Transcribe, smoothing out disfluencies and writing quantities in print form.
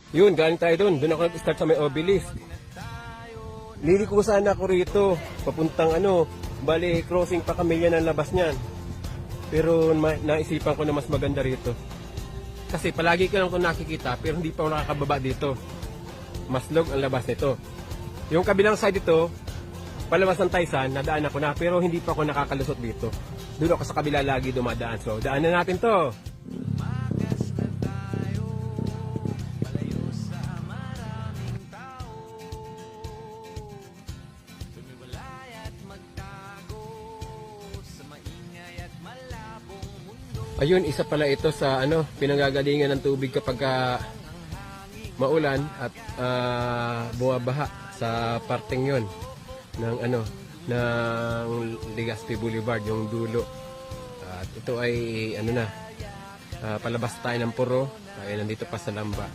Yun, galing tayo doon. Doon ako nag-start sa may obelisk. Liliko sana ako rito. Papuntang bali crossing pa kami yan ang labas niyan. Pero naisipan ko na mas maganda rito. Kasi palagi ko lang kung nakikita pero hindi pa ako nakakababa dito. Maslog ang labas nito. Yung kabilang side dito, palabas ng Taysan, nadaan ako na pero hindi pa ako nakakalusot dito. Doon ako sa kabila lagi dumadaan. So, daanan natin to. Ayun, isa pala ito sa pinanggagalingan ng tubig kapag maulan at bumabaha sa parteng yon ng ng Legazpi Boulevard, yung dulo. At ito ay palabas tayo ng Puro, ay nandito pa sa Lamba.